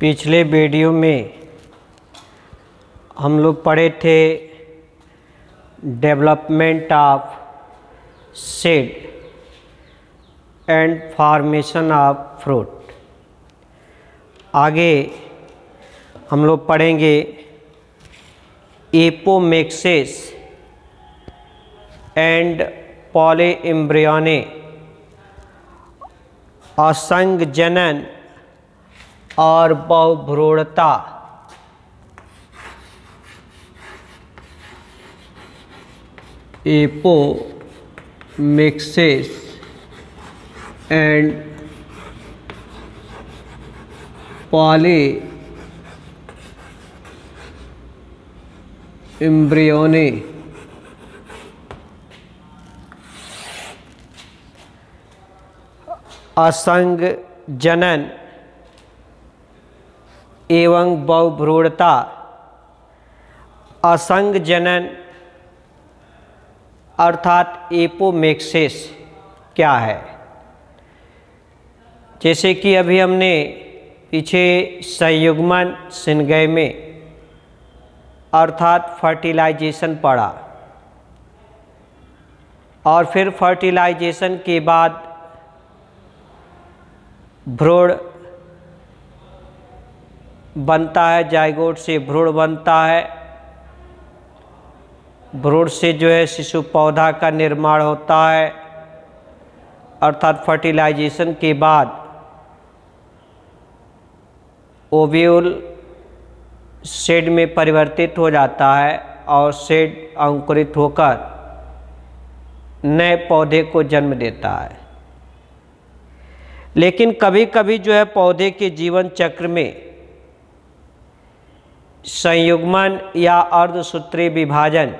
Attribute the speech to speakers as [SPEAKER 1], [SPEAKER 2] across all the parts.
[SPEAKER 1] पिछले वीडियो में हम लोग पढ़े थे development of seed and formation of fruit. आगे हम लोग पढ़ेंगे एपोमेक्सिस एंड पॉलीएम्ब्रियोनी, असंग जनन और बहुभ्रूणता। एपोमेक्सिस एंड पॉलीएम्ब्रियोनी, असंग जनन एवं बहुभ्रूणता। असंग जनन अर्थात एपोमेक्सिस क्या है? जैसे कि अभी हमने पीछे संयुग्मन सिनगैमे अर्थात फर्टिलाइजेशन पढ़ा, और फिर फर्टिलाइजेशन के बाद भ्रूण बनता है, जाइगोट से भ्रूण बनता है, भ्रूण से जो है शिशु पौधा का निर्माण होता है, अर्थात फर्टिलाइजेशन के बाद ओव्यूल सीड में परिवर्तित हो जाता है और सीड अंकुरित होकर नए पौधे को जन्म देता है। लेकिन कभी कभी जो है पौधे के जीवन चक्र में संयुग्मन या अर्धसूत्री विभाजन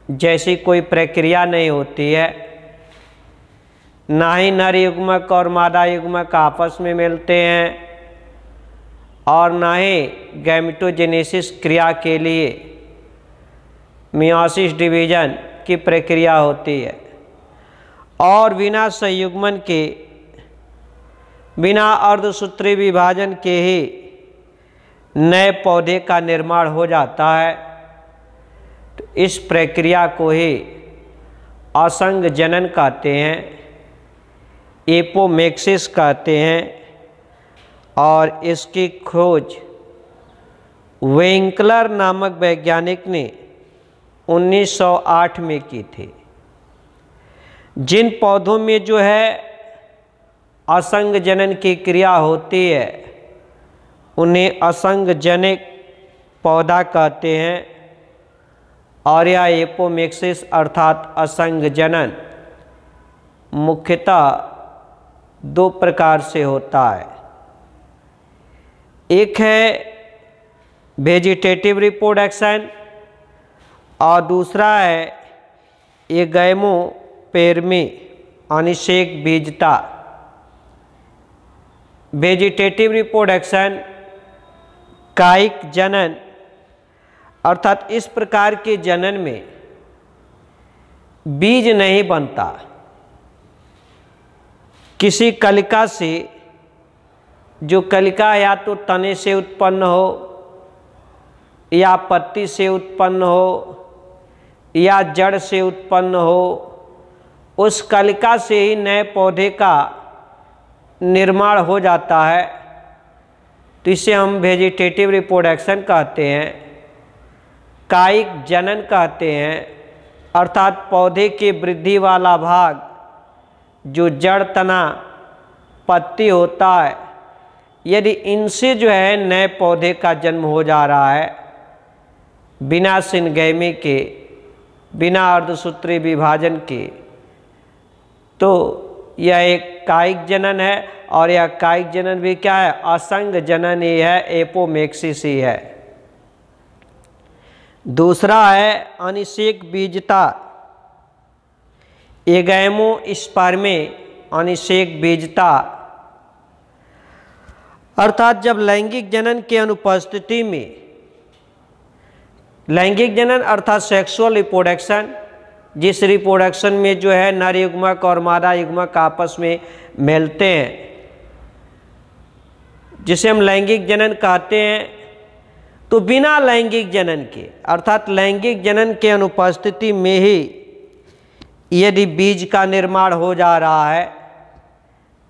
[SPEAKER 1] जैसी कोई प्रक्रिया नहीं होती है, ना ही नर युग्मक और मादा युग्मक आपस में मिलते हैं, और ना ही गैमेटोजेनेसिस क्रिया के लिए मियोसिस डिवीजन की प्रक्रिया होती है, और बिना संयुग्मन के, बिना अर्धसूत्री विभाजन के ही नए पौधे का निर्माण हो जाता है। तो इस प्रक्रिया को ही असंग जनन कहते हैं, एपोमेक्सिस कहते हैं, और इसकी खोज विंकलर नामक वैज्ञानिक ने 1908 में की थी। जिन पौधों में जो है असंग जनन की क्रिया होती है उन्हें असंग जनिक पौधा कहते हैं, और यह एपोमेक्सिस अर्थात असंग जनन मुख्यतः दो प्रकार से होता है। एक है वेजिटेटिव रिप्रोडक्शन और दूसरा है एगैमोस्पेर्मी अनिषेक बीजता। वेजिटेटिव रिप्रोडक्शन कायिक जनन अर्थात इस प्रकार के जनन में बीज नहीं बनता, किसी कलिका से, जो कलिका या तो तने से उत्पन्न हो या पत्ती से उत्पन्न हो या जड़ से उत्पन्न हो, उस कलिका से ही नए पौधे का निर्माण हो जाता है। तो इसे हम वेजिटेटिव रिप्रोडक्शन कहते हैं, कायिक जनन कहते हैं, अर्थात पौधे के वृद्धि वाला भाग जो जड़, तना, पत्ती होता है, यदि इनसे जो है नए पौधे का जन्म हो जा रहा है बिना सिनगैमे के, बिना अर्धसूत्री विभाजन के, तो यह एक कायिक जनन है। और यह कायिक जनन भी क्या है? असंग जनन ही है, एपोमेक्सिस ही है। दूसरा है अनिषेक बीजता, एगैमोस्पर्मी अनिषेक बीजता, अर्थात जब लैंगिक जनन के अनुपस्थिति में, लैंगिक जनन अर्थात सेक्सुअल रिप्रोडक्शन, जिस रिप्रोडक्शन में जो है नर युग्मक और मादा युग्मक आपस में मिलते हैं, जिसे हम लैंगिक जनन कहते हैं, तो बिना लैंगिक जनन के अर्थात लैंगिक जनन के अनुपस्थिति में ही यदि बीज का निर्माण हो जा रहा है,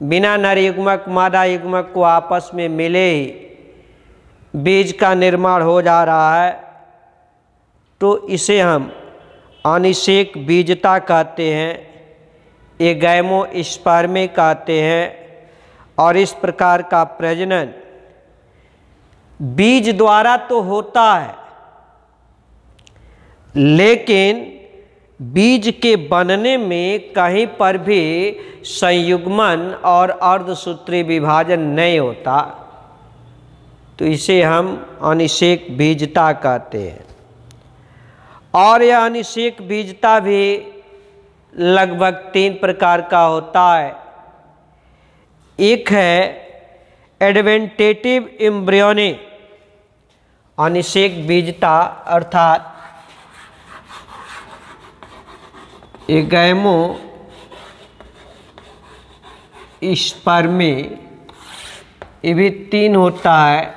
[SPEAKER 1] बिना नर युग्मक मादा युग्मक को आपस में मिले ही बीज का निर्माण हो जा रहा है, तो इसे हम अनिषेक बीजता कहते हैं, ये गैमोस्पर्मी कहते हैं। और इस प्रकार का प्रजनन बीज द्वारा तो होता है, लेकिन बीज के बनने में कहीं पर भी संयुग्मन और अर्धसूत्री विभाजन नहीं होता, तो इसे हम अनिषेक बीजता कहते हैं। और यह अनिषेक बीजता भी लगभग 3 प्रकार का होता है। एक है एडवेंटेटिव एम्ब्रियोनी अनिषेक बीजता, अर्थात गैमो स्पर्मी, ये भी 3 होता है।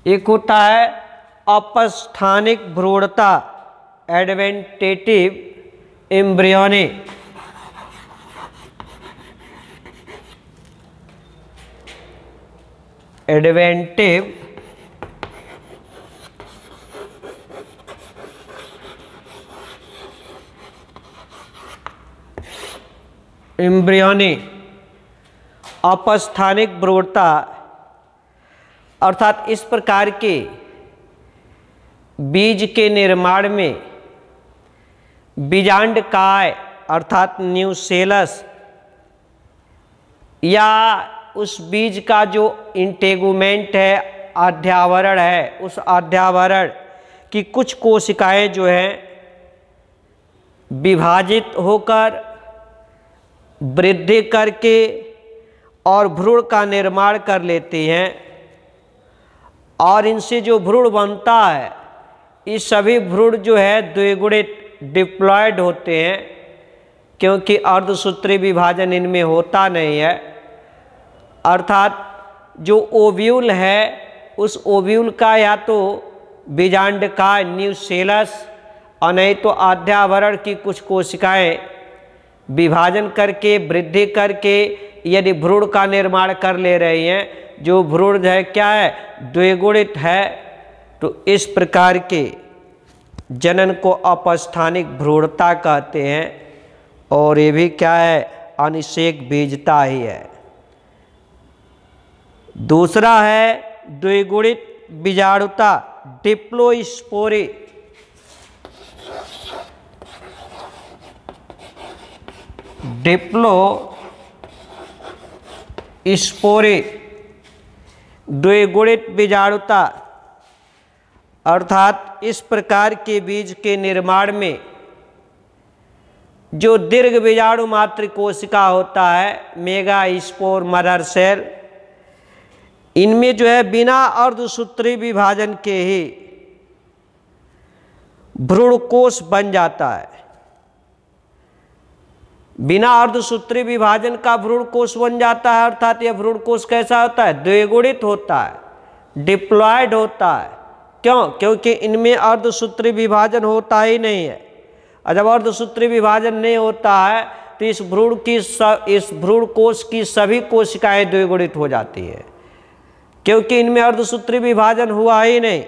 [SPEAKER 1] एक होता है अपस्थानिक भ्रूणता एडवेंटेटिव एम्ब्रियोनी, एडवेंटिव एम्ब्रियोनी अपस्थानिक भ्रूणता, अर्थात इस प्रकार के बीज के निर्माण में बीजांडकाय अर्थात न्यूसेलस या उस बीज का जो इंटेगुमेंट है, आध्यावरण है, उस आध्यावरण की कुछ कोशिकाएं जो हैं विभाजित होकर वृद्धि करके और भ्रूण का निर्माण कर लेती हैं। और इनसे जो भ्रूण बनता है, ये सभी भ्रूण जो है द्विगुणित डिप्लॉयड होते हैं, क्योंकि अर्धसूत्री विभाजन इनमें होता नहीं है। अर्थात जो ओव्यूल है, उस ओव्यूल का या तो बीजांडकाय न्यूसेलस और नहीं तो आध्यावरण की कुछ कोशिकाएं विभाजन करके वृद्धि करके यदि भ्रूण का निर्माण कर ले रही हैं, जो भ्रूण है क्या है, द्विगुणित है, तो इस प्रकार के जनन को अपस्थानिक भ्रूणता कहते हैं। और ये भी क्या है, अनिषेक बीजता ही है। दूसरा है द्विगुणित बीजाणुता डिप्लोस्पोरी, डिप्लोस्पोरी द्विगुणित बीजाणुता, अर्थात इस प्रकार के बीज के निर्माण में जो दीर्घ बीजाणु मात्र कोशिका होता है, मेगा स्पोर मदर सेल, इनमें जो है बिना अर्धसूत्री विभाजन के ही भ्रूणकोश बन जाता है। बिना अर्धसूत्री विभाजन का भ्रूणकोश बन जाता है, अर्थात यह भ्रूणकोश कैसा होता है, द्विगुणित होता है, डिप्लॉयड होता है। क्यों? क्योंकि इनमें अर्धसूत्री विभाजन होता ही नहीं है। और जब अर्धसूत्री विभाजन नहीं होता है तो इस भ्रूणकोश की सभी कोशिकाएं द्विगुणित हो जाती है, क्योंकि इनमें अर्धसूत्री विभाजन हुआ ही नहीं।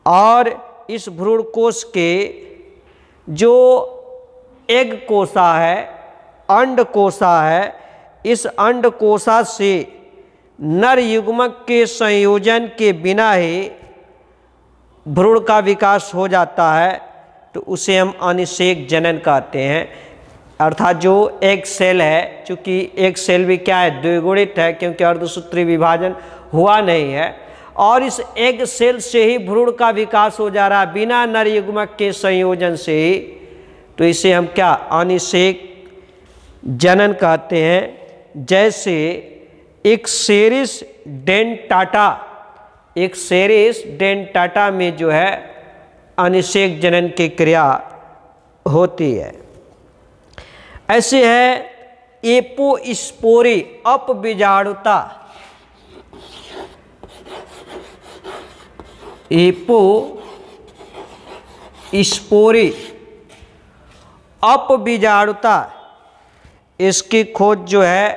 [SPEAKER 1] और इस भ्रूणकोश के जो एग कोशा है, अंड कोशा है, इस अंड कोशा से नर युग्मक के संयोजन के बिना ही भ्रूण का विकास हो जाता है, तो उसे हम अनिषेक जनन कहते हैं। अर्थात जो एग सेल है, चूँकि एग सेल भी क्या है, द्विगुणित है, क्योंकि अर्धसूत्री विभाजन हुआ नहीं है, और इस एग सेल से ही भ्रूण का विकास हो जा रहा है बिना नर युग्मक के संयोजन से ही, तो इसे हम क्या, अनिषेक जनन कहते हैं। जैसे एक्सेरिस डेंटाटा में जो है अनिषेक जनन की क्रिया होती है। ऐसे है एपोस्पोरी अपबीजाणुता, एपोस्पोरी अपबीजाणुता, इसकी खोज जो है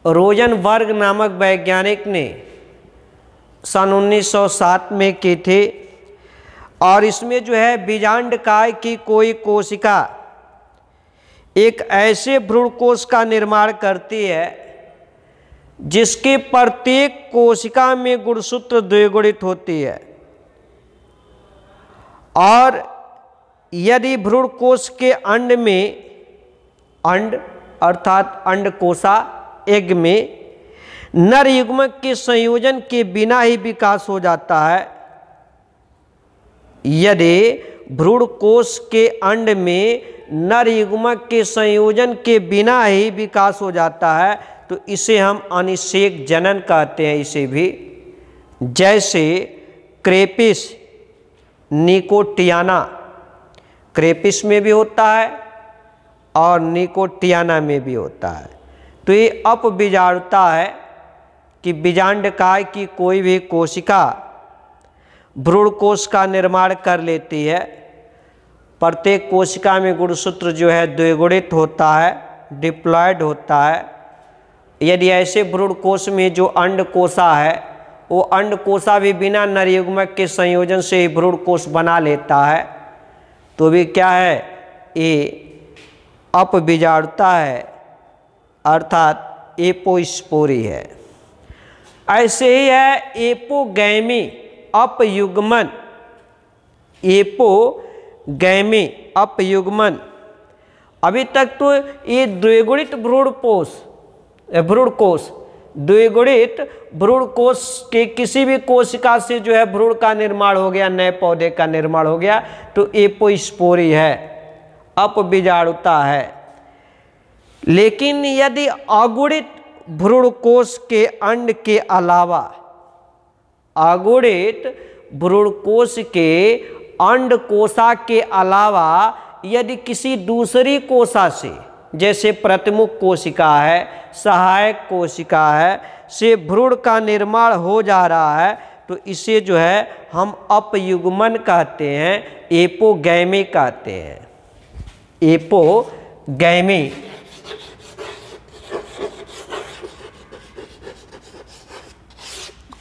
[SPEAKER 1] रोजनबर्ग नामक वैज्ञानिक ने सन 1907 में की थी। और इसमें जो है बीजांडकाय की कोई कोशिका एक ऐसे भ्रूण कोश का निर्माण करती है जिसकी प्रत्येक कोशिका में गुणसूत्र द्विगुणित होती है। और यदि भ्रूण कोश के अंड में, अंड अर्थात अंडकोशा एग में नर युग्मक के संयोजन के बिना ही विकास हो जाता है, यदि भ्रूण कोश के अंड में नर युग्मक के संयोजन के बिना ही विकास हो जाता है तो इसे हम अनिषेक जनन कहते हैं। इसे भी जैसे क्रेपिस, निकोटियाना, क्रेपिस में भी होता है और निकोटियाना में भी होता है। तो ये अपबीजाणुता है कि बीजांडकाय की कोई भी कोशिका भ्रूण कोश का निर्माण कर लेती है। प्रत्येक कोशिका में गुणसूत्र जो है द्विगुणित होता है, डिप्लॉयड होता है। यदि ऐसे भ्रूण कोश में जो अंडकोशा है वो अंडकोशा भी बिना नर युग्मक के संयोजन से ही भ्रूण कोश बना लेता है तो भी क्या है, ये अपबीजाणुता है अर्थात एपोस्पोरी है। ऐसे ही है एपोगैमी अपयुग्मन, एपोगैमी अपयुग्मन। अभी तक तो ये द्विगुणित भ्रूण कोश द्विगुणित भ्रूण कोश के किसी भी कोशिका से जो है भ्रूण का निर्माण हो गया, नए पौधे का निर्माण हो गया तो एपोस्पोरी है, अपबीजाणुता है। लेकिन यदि अगुणित भ्रूण कोश के अंड के अलावा, अगुणित भ्रूण कोश के अंडकोशा के अलावा यदि किसी दूसरी कोशा से, जैसे प्रतिमुख कोशिका है, सहायक कोशिका है, से भ्रूण का निर्माण हो जा रहा है तो इसे जो है हम अपयुग्मन कहते हैं, एपोगैमी कहते हैं। एपोगैमी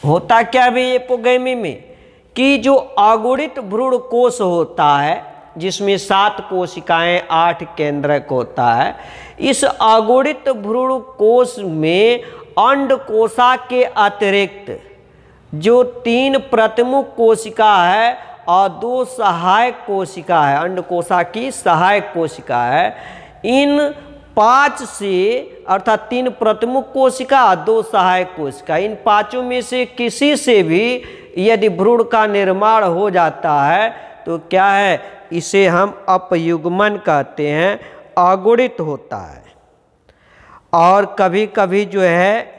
[SPEAKER 1] होता क्या भी एपोगैमी में कि जो अगुणित भ्रूण कोश होता है जिसमें 7 कोशिकाएं 8 केंद्रक होता है, इस अगुणित भ्रूण कोश में अंडकोशा के अतिरिक्त जो 3 प्रतिमुख कोशिका है और 2 सहायक कोशिका है, अंडकोशा की सहायक कोशिका है, इन 5 से अर्थात 3 प्रतिमुख कोशिका 2 सहायक कोशिका, इन 5 में से किसी से भी यदि भ्रूण का निर्माण हो जाता है तो क्या है, इसे हम अपयुग्मन कहते हैं, अगुणित होता है। और कभी कभी जो है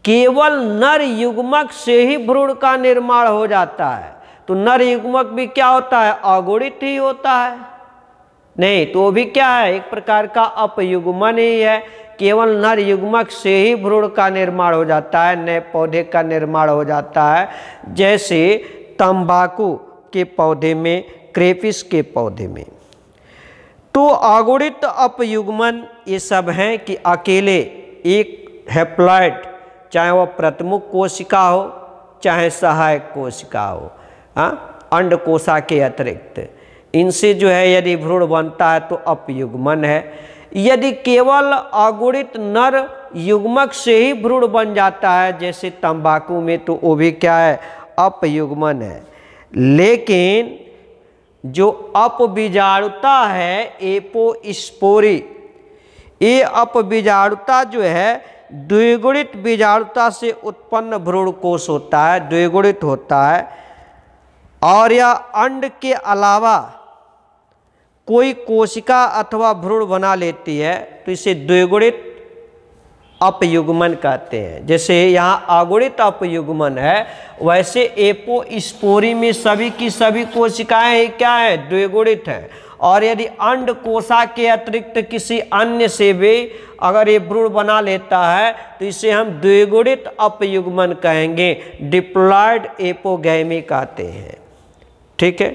[SPEAKER 1] केवल नर युग्मक से ही भ्रूण का निर्माण हो जाता है तो नर युग्मक भी क्या होता है, अगुणित ही होता है, नहीं तो भी क्या है, एक प्रकार का अपयुग्मन ही है। केवल नर युग्मक से ही भ्रूण का निर्माण हो जाता है, नए पौधे का निर्माण हो जाता है, जैसे तंबाकू के पौधे में, क्रेपिस के पौधे में। तो अगुणित अपयुग्मन ये सब हैं कि अकेले एक हैप्लॉइड, चाहे वह प्रतिमुख कोशिका हो चाहे सहायक कोशिका हो, अंडकोशा के अतिरिक्त, इनसे जो है यदि भ्रूण बनता है तो अपयुग्मन है। यदि केवल अगुणित नर युग्मक से ही भ्रूण बन जाता है जैसे तंबाकू में तो वो भी क्या है, अपयुग्मन है। लेकिन जो अपबीजाणुता है एपोस्पोरी, ये अपबीजाणुता जो है द्विगुणित बीजाणुता से उत्पन्न भ्रूण कोश होता है, द्विगुणित होता है और यह अंड के अलावा कोई कोशिका अथवा भ्रूण बना लेती है तो इसे द्विगुणित अपयुग्मन कहते हैं। जैसे यहाँ अगुणित अपयुग्मन है वैसे एपोस्पोरी में सभी की सभी कोशिकाएं क्या है, द्विगुणित हैं और यदि अंड कोशा के अतिरिक्त किसी अन्य से भी अगर ये भ्रूण बना लेता है तो इसे हम द्विगुणित अपयुग्मन कहेंगे, डिप्लॉयड एपोगैमी कहते हैं। ठीक है।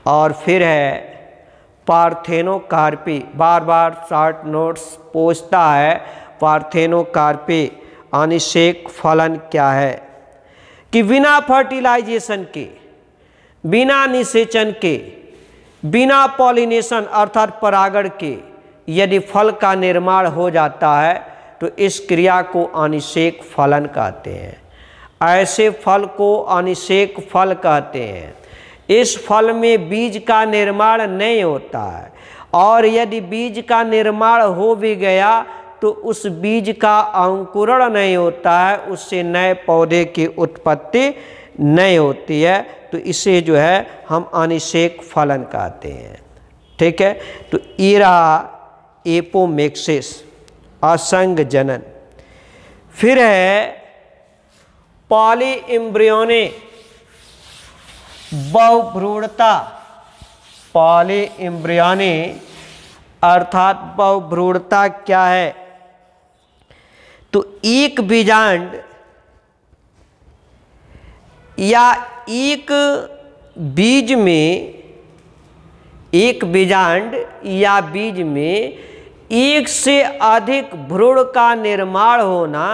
[SPEAKER 1] और फिर है पार्थेनोकार्पी, बार बार शॉर्ट नोट्स पूछता है पार्थेनोकार्पी अनिषेक फलन क्या है, कि बिना फर्टिलाइजेशन के, बिना निषेचन के, बिना पॉलिनेशन अर्थात परागण के यदि फल का निर्माण हो जाता है तो इस क्रिया को अनिषेक फलन कहते हैं। ऐसे फल को अनिषेक फल कहते हैं। इस फल में बीज का निर्माण नहीं होता है, और यदि बीज का निर्माण हो भी गया तो उस बीज का अंकुरण नहीं होता है, उससे नए पौधे की उत्पत्ति नहीं होती है, तो इसे जो है हम अनिषेक फलन कहते हैं। ठीक है। तो ईरा एपोमेक्सिस असंग जनन। फिर है पॉली एम्ब्रियोनी बहुभ्रूणता, पॉली एम्ब्रियोनी अर्थात बहुभ्रूणता क्या है, तो एक बीजांड या एक बीज में, एक बीजांड या बीज में एक से अधिक भ्रूण का निर्माण होना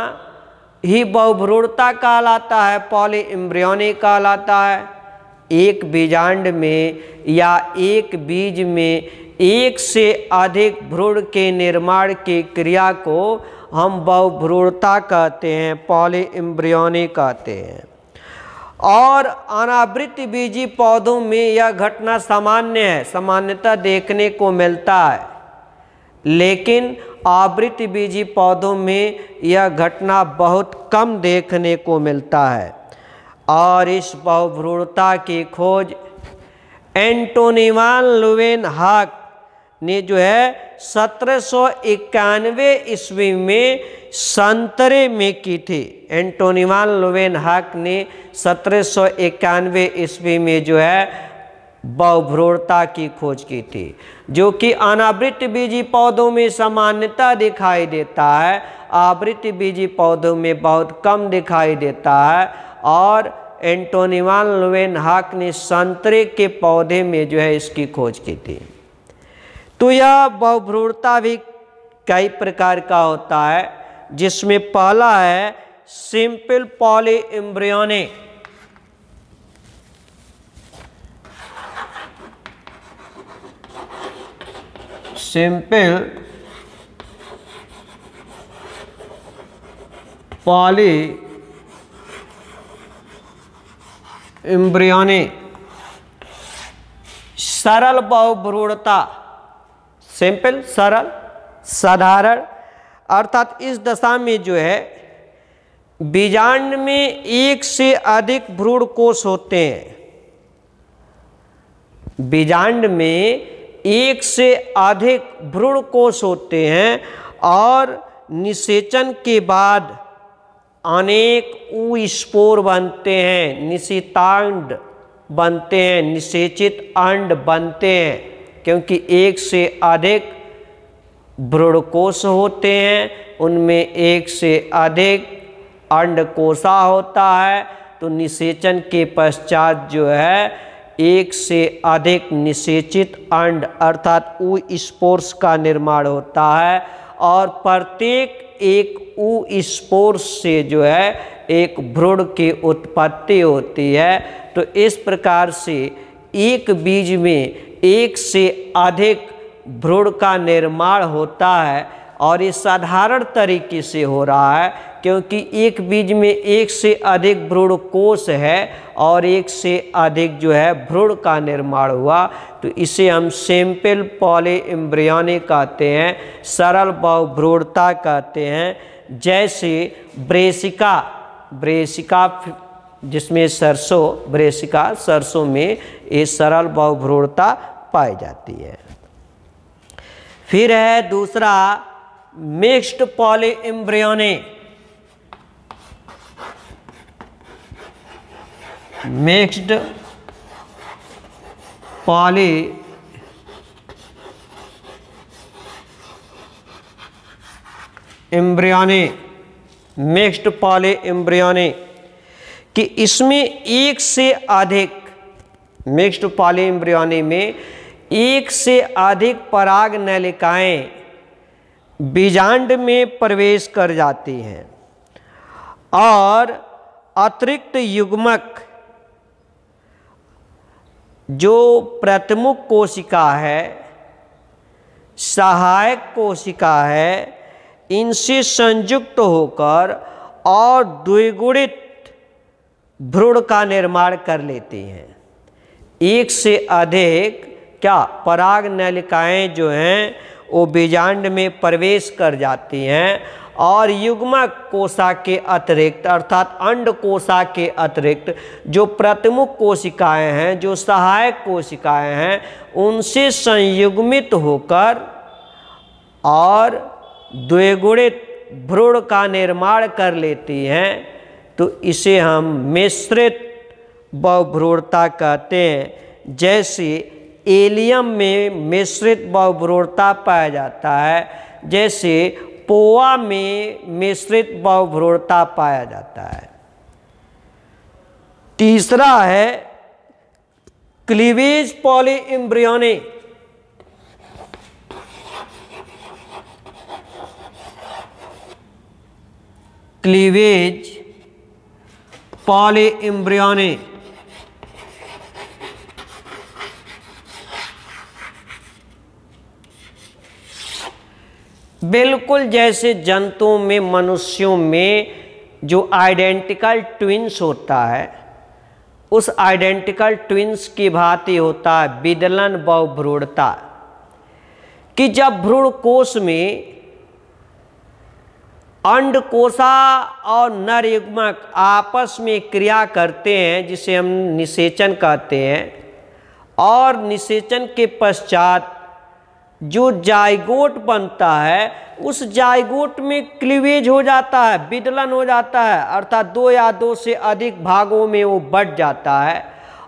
[SPEAKER 1] ही बहुभ्रूणता कहलाता है, पॉली एम्ब्रियोनी कहलाता है। एक बीजांड में या एक बीज में एक से अधिक भ्रूण के निर्माण की क्रिया को हम बहुभ्रूणता कहते हैं, पॉली एम्ब्रियोनी कहते हैं। और अनावृत बीजी पौधों में यह घटना सामान्य है, सामान्यतः देखने को मिलता है, लेकिन आवृत बीजी पौधों में यह घटना बहुत कम देखने को मिलता है। और इस बहुभ्रूणता की खोज एंटोनी वान ल्यूवेनहॉक ने जो है 1791 ईस्वी में संतरे में की थी। एंटोनी वान ल्यूवेनहॉक ने 1791 ईस्वी में जो है बहुभ्रूणता की खोज की थी, जो कि अनावृत बीजी पौधों में सामान्यतः दिखाई देता है, आवृत बीजी पौधों में बहुत कम दिखाई देता है। और एंटोनी वान ल्यूवेनहॉक ने संतरे के पौधे में जो है इसकी खोज की थी। तो यह बहुभ्रूणता भी कई प्रकार का होता है, जिसमें पहला है simple poly embryony. Simple poly embryony, सरल बहुभ्रूणता, सिंपल सरल साधारण, अर्थात इस दशा में जो है बीजांड में एक से अधिक भ्रूण कोष होते हैं। बीजांड में एक से अधिक भ्रूण कोष होते हैं और निषेचन के बाद अनेक ऊस्पोर बनते हैं, निषितांड बनते हैं, निषेचित अंड बनते हैं, क्योंकि एक से अधिक भ्रूणकोश होते हैं, उनमें एक से अधिक अंडकोशा होता है। तो निषेचन के पश्चात जो है एक से अधिक निषेचित अंड अर्थात ऊस्पोर्स का निर्माण होता है, और प्रत्येक एक ऊस्पोर से जो है एक भ्रूण की उत्पत्ति होती है। तो इस प्रकार से एक बीज में एक से अधिक भ्रूण का निर्माण होता है, और ये साधारण तरीके से हो रहा है क्योंकि एक बीज में एक से अधिक भ्रूण कोष है और एक से अधिक जो है भ्रूण का निर्माण हुआ। तो इसे हम सिंपल पॉली एम्ब्रियोनी कहते हैं, सरल बहुभ्रूणता कहते हैं। जैसे ब्रेसिका, ब्रेसिका जिसमें सरसों, ब्रेसिका सरसों में ये सरल बहुभ्रूणता पाई जाती है। फिर है दूसरा mixed poly embryony. Mixed poly embryony, mixed poly embryony, कि इसमें एक से अधिक, मिक्स्ड पॉली एम्ब्रियोनी में एक से अधिक पराग नलिकाएं बीजांड में प्रवेश कर जाती हैं और अतिरिक्त युग्मक जो प्रमुख कोशिका है, सहायक कोशिका है, इनसे संयुक्त होकर और द्विगुणित भ्रूण का निर्माण कर लेती हैं। एक से अधिक क्या पराग नलिकाएं जो हैं वो बीजांड में प्रवेश कर जाती हैं और युग्मक कोशिका के अतिरिक्त अर्थात अंड कोशिका के अतिरिक्त जो प्रमुख कोशिकाएं हैं, जो सहायक कोशिकाएं हैं, उनसे संयुग्मित होकर और द्विगुणित भ्रूण का निर्माण कर लेती हैं। तो इसे हम मिश्रित बहुभ्रूणता कहते हैं। जैसे एलियम में मिश्रित बहुभ्रूणता पाया जाता है, जैसे पोआ में मिश्रित बहुभ्रूणता पाया जाता है। तीसरा है cleavage poly embryony. Cleavage poly embryony बिल्कुल जैसे जंतुओं में, मनुष्यों में जो आइडेंटिकल ट्विंस होता है, उस आइडेंटिकल ट्विंस की भांति होता है विदलन बहुभ्रूणता, कि जब भ्रूण कोश में अंड कोशा और नर युग्मक आपस में क्रिया करते हैं, जिसे हम निषेचन कहते हैं, और निषेचन के पश्चात जो जाइगोट बनता है, उस जाइगोट में क्लीवेज हो जाता है, विदलन हो जाता है, अर्थात दो या दो से अधिक भागों में वो बट जाता है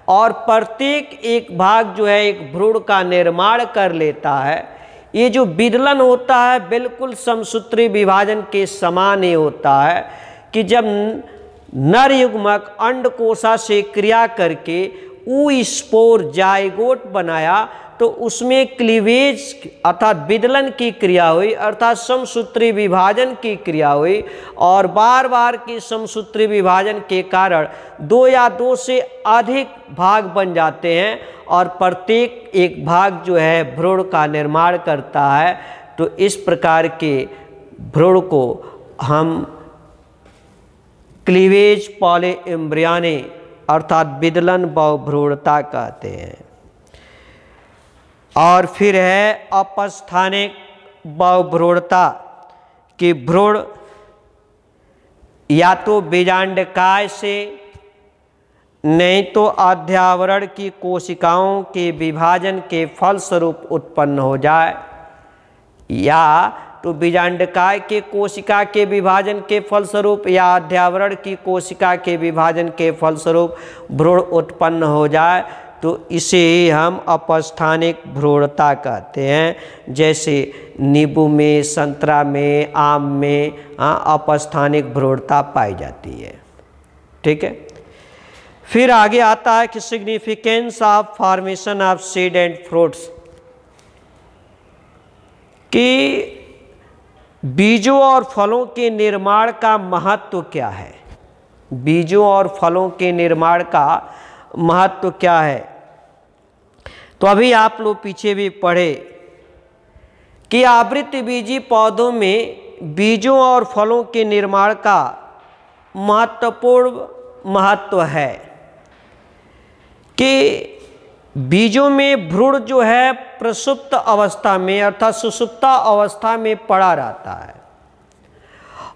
[SPEAKER 1] और प्रत्येक एक भाग जो है एक भ्रूण का निर्माण कर लेता है। ये जो विदलन होता है बिल्कुल समसूत्री विभाजन के समान ही होता है कि जब नर युग्मक अंडकोशा से क्रिया करके ऊ-स्पोर जाइगोट बनाया तो उसमें क्लीवेज अर्थात विदलन की क्रिया हुई, अर्थात समसूत्री विभाजन की क्रिया हुई और बार बार की समसूत्री विभाजन के कारण दो या दो से अधिक भाग बन जाते हैं और प्रत्येक एक भाग जो है भ्रूण का निर्माण करता है। तो इस प्रकार के भ्रूण को हम क्लीवेज पॉली एम्ब्रियोनी अर्थात विदलन बहुभ्रूणता कहते हैं। और फिर है अपस्थानिक बहुभ्रूणता, कि भ्रूण या तो बीजांडकाय से नहीं तो अध्यावरण की कोशिकाओं के विभाजन के फलस्वरूप उत्पन्न हो जाए, या तो बीजांडकाय के कोशिका के विभाजन के फलस्वरूप या अध्यावरण की कोशिका के विभाजन के फलस्वरूप भ्रूण उत्पन्न हो जाए, तो इसे ही हम अपस्थानिक भ्रूणता कहते हैं। जैसे नींबू में, संतरा में, आम में अपस्थानिक भ्रूणता पाई जाती है। ठीक है। फिर आगे आता है कि significance of formation of seed and fruits, कि बीजों और फलों के निर्माण का महत्व क्या है। बीजों और फलों के निर्माण का महत्व क्या है। तो अभी आप लोग पीछे भी पढ़े कि आवृतबीजी पौधों में बीजों और फलों के निर्माण का महत्वपूर्ण महत्व है कि बीजों में भ्रूण जो है प्रसुप्त अवस्था में अर्थात सुषुप्ता अवस्था में पड़ा रहता है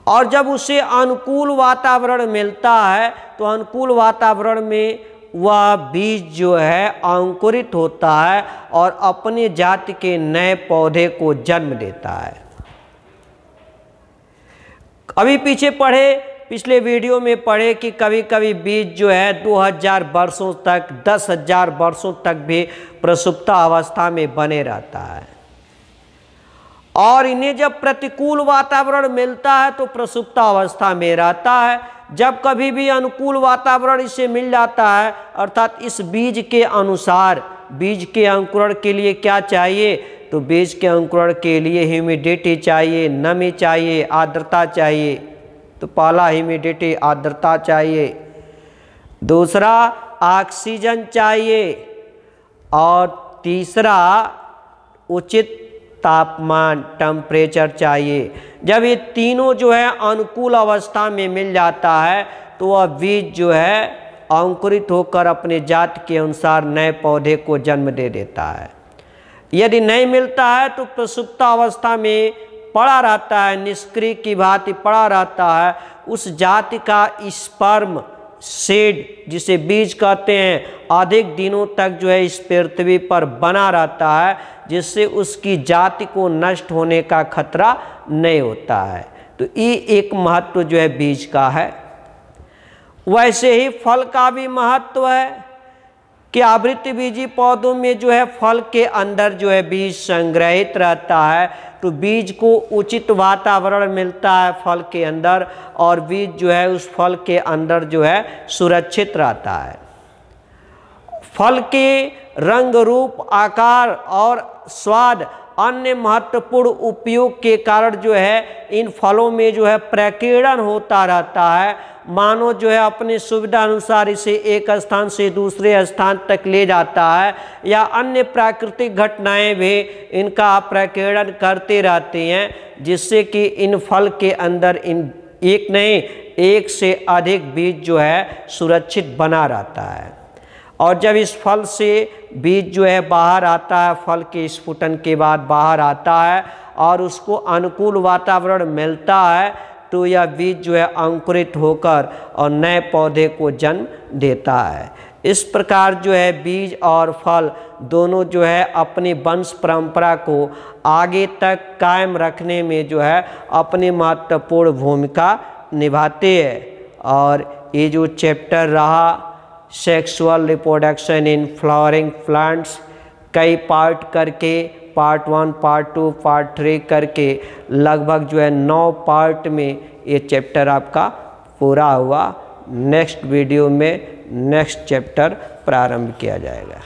[SPEAKER 1] और जब उसे अनुकूल वातावरण मिलता है तो अनुकूल वातावरण में वह बीज जो है अंकुरित होता है और अपनी जाति के नए पौधे को जन्म देता है। अभी पीछे पढ़े, पिछले वीडियो में पढ़े कि कभी कभी बीज जो है 2000 वर्षों तक, 10,000 वर्षों तक भी प्रसुप्ता अवस्था में बने रहता है और इन्हें जब प्रतिकूल वातावरण मिलता है तो प्रसुप्तावस्था में रहता है। जब कभी भी अनुकूल वातावरण इसे मिल जाता है, अर्थात इस बीज के अनुसार, बीज के अंकुरण के लिए क्या चाहिए, तो बीज के अंकुरण के लिए ह्यूमिडिटी चाहिए, नमी चाहिए, आर्द्रता चाहिए। तो पहला ह्यूमिडिटी, आर्द्रता चाहिए। दूसरा ऑक्सीजन चाहिए। और तीसरा उचित तापमान, टेम्परेचर चाहिए। जब ये तीनों जो है अनुकूल अवस्था में मिल जाता है तो वह बीज जो है अंकुरित होकर अपने जाति के अनुसार नए पौधे को जन्म दे देता है। यदि नहीं मिलता है तो प्रसुप्तावस्था में पड़ा रहता है, निष्क्रिय की भांति पड़ा रहता है। उस जाति का स्पर्म सीड, जिसे बीज कहते हैं, अधिक दिनों तक जो है इस पृथ्वी पर बना रहता है, जिससे उसकी जाति को नष्ट होने का खतरा नहीं होता है। तो ये एक महत्व जो है बीज का है। वैसे ही फल का भी महत्व है कि आवृतबीजी पौधों में जो है फल के अंदर जो है बीज संग्रहित रहता है, तो बीज को उचित वातावरण मिलता है फल के अंदर, और बीज जो है उस फल के अंदर जो है सुरक्षित रहता है। फल के रंग, रूप, आकार और स्वाद, अन्य महत्वपूर्ण उपयोग के कारण जो है इन फलों में जो है प्रकीर्णन होता रहता है। मानव जो है अपनी सुविधा अनुसार इसे एक स्थान से दूसरे स्थान तक ले जाता है, या अन्य प्राकृतिक घटनाएं भी इनका प्रकीर्णन करते रहती हैं, जिससे कि इन फल के अंदर इन एक नहीं, एक से अधिक बीज जो है सुरक्षित बना रहता है। और जब इस फल से बीज जो है बाहर आता है, फल के स्फुटन के बाद बाहर आता है और उसको अनुकूल वातावरण मिलता है, तो यह बीज जो है अंकुरित होकर और नए पौधे को जन्म देता है। इस प्रकार जो है बीज और फल दोनों जो है अपनी वंश परंपरा को आगे तक कायम रखने में जो है अपनी महत्वपूर्ण भूमिका निभाते हैं। और ये जो चैप्टर रहा sexual reproduction in flowering plants, कई पार्ट करके, पार्ट 1, पार्ट 2, पार्ट 3 करके लगभग जो है 9 पार्ट में ये चैप्टर आपका पूरा हुआ। नेक्स्ट वीडियो में नेक्स्ट चैप्टर प्रारंभ किया जाएगा।